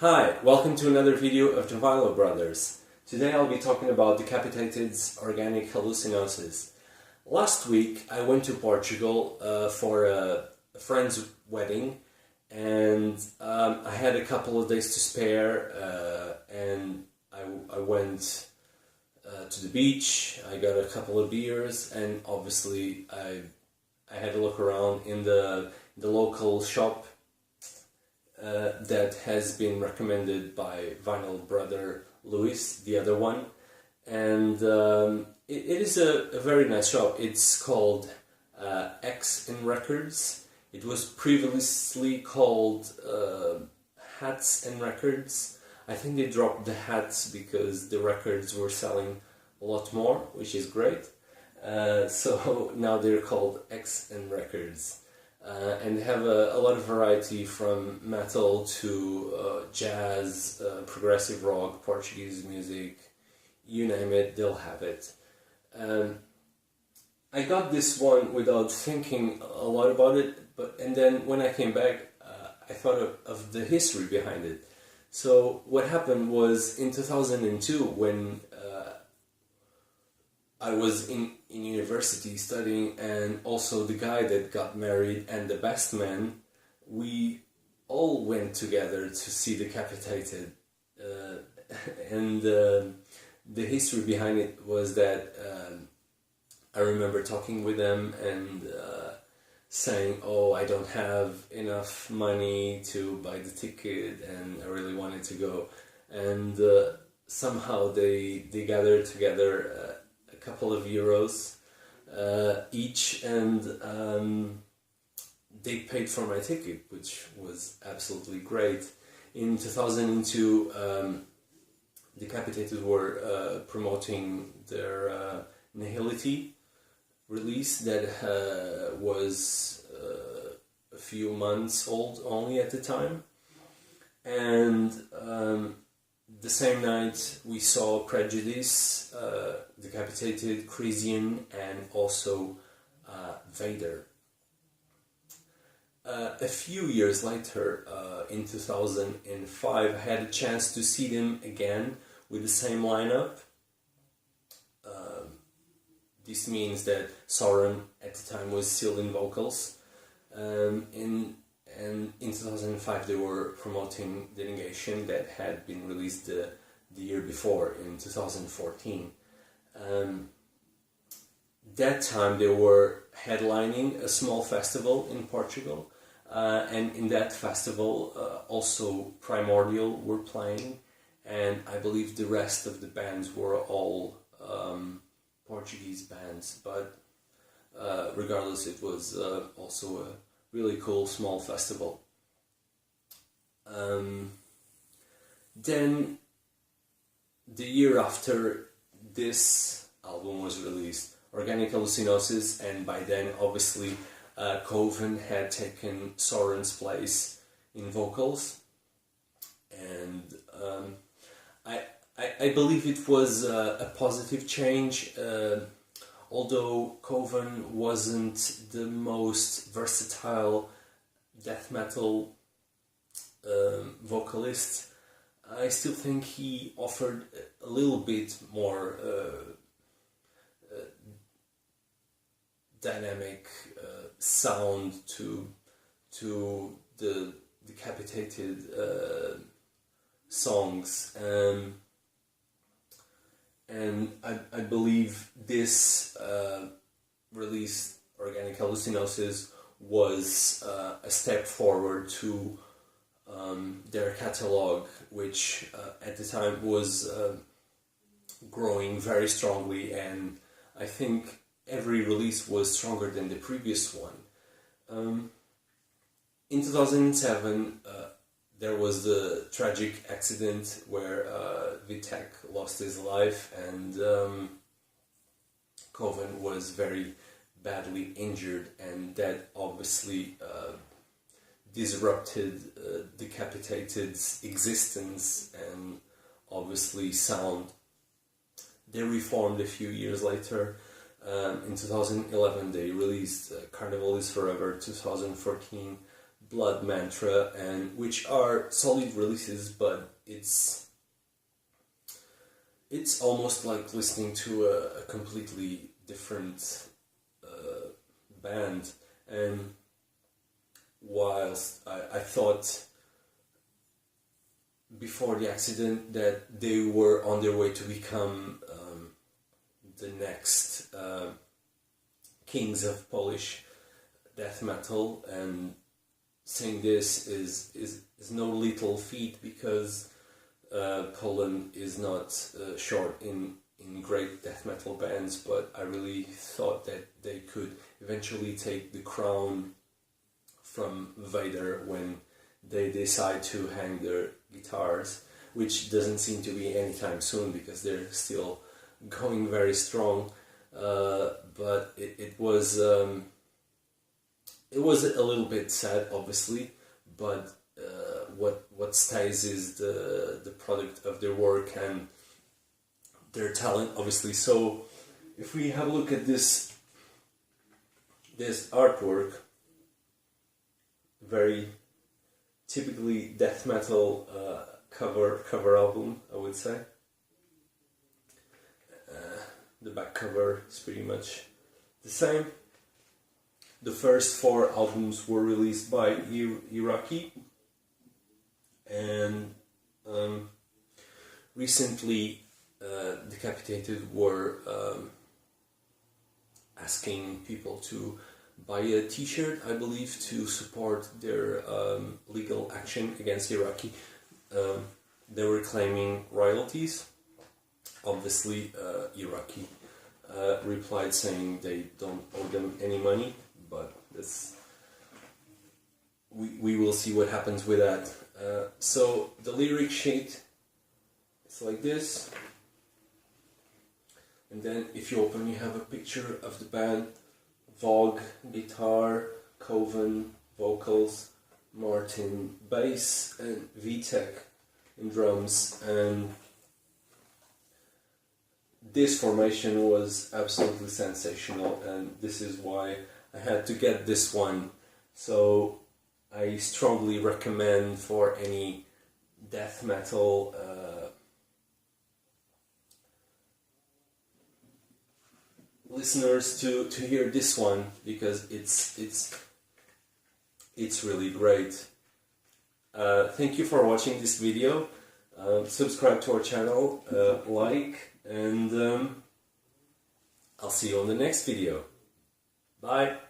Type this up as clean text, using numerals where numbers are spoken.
Hi, welcome to another video of the Vilo Brothers. Today I'll be talking about Decapited's organic hallucinosis. Last week I went to Portugal for a friend's wedding, and I had a couple of days to spare, and I went to the beach. I got a couple of beers, and obviously I had a look around in the local shop that has been recommended by Vinyl Brother Luis, the other one, and it is a very nice shop. It's called X in Records. It was previously called Hats and Records. I think they dropped the hats because the records were selling a lot more, which is great. So now they're called X in Records. And they have a lot of variety from metal to jazz, progressive rock, Portuguese music, you name it, they'll have it. I got this one without thinking a lot about it, and then when I came back, I thought of the history behind it. So what happened was in 2002, when I was in university studying, and also the guy that got married and the best man, we all went together to see Decapitated. And the history behind it was that I remember talking with them and saying, oh, I don't have enough money to buy the ticket and I really wanted to go. And somehow they gathered together a couple of euros each, and they paid for my ticket, which was absolutely great. In 2002, Decapitated were promoting their Nihility release that was a few months old only at the time, and the same night we saw Prejudice, Decapitated, Crisian, and also Vader. A few years later, in 2005, I had a chance to see them again with the same lineup. This means that Soren at the time was still in vocals. And in 2005 they were promoting The Negation that had been released the year before, in 2014. That time they were headlining a small festival in Portugal, and in that festival also Primordial were playing, and I believe the rest of the bands were all Portuguese bands, but regardless, it was also a really cool small festival. Then the year after this album was released, Organic Hallucinosis, and by then obviously Coven had taken Soren's place in vocals, and I believe it was a positive change, although Coven wasn't the most versatile death metal vocalist. I still think he offered a little bit more dynamic sound to the Decapitated songs, and I believe this release, Organic Hallucinosis, was a step forward to their catalog, which at the time was growing very strongly, and I think every release was stronger than the previous one. In 2007, there was the tragic accident where Vitek lost his life, and Coven was very badly injured, and that obviously disrupted Decapitated's existence and obviously sound. They reformed a few years later. In 2011 they released Carnival is Forever. 2014 Blood Mantra, and which are solid releases, but it's almost like listening to a completely different band. And whilst I thought before the accident that they were on their way to become the next kings of Polish death metal, and saying this is no little feat, because Poland is not short in great death metal bands, but I really thought that they could eventually take the crown from Vader when they decide to hang their guitars, which doesn't seem to be anytime soon because they're still going very strong. But it was a little bit sad, obviously, but what stays is the product of their work and their talent, obviously. So if we have a look at this artwork, very typically death metal cover album, I would say. The back cover is pretty much the same. The first 4 albums were released by Iraqi, and recently Decapitated were asking people to buy a t-shirt, I believe, to support their legal action against Iraqi. They were claiming royalties. Obviously, Iraqi replied saying they don't owe them any money, but we will see what happens with that. So the lyric sheet is like this, and then if you open, you have a picture of the band: Vogue guitar, Coven vocals, Martin bass, and Vitek in drums. And this formation was absolutely sensational, and this is why I had to get this one. So I strongly recommend for any death metal listeners to hear this one, because it's really great. Thank you for watching this video. Subscribe to our channel, like, and I'll see you on the next video. Bye.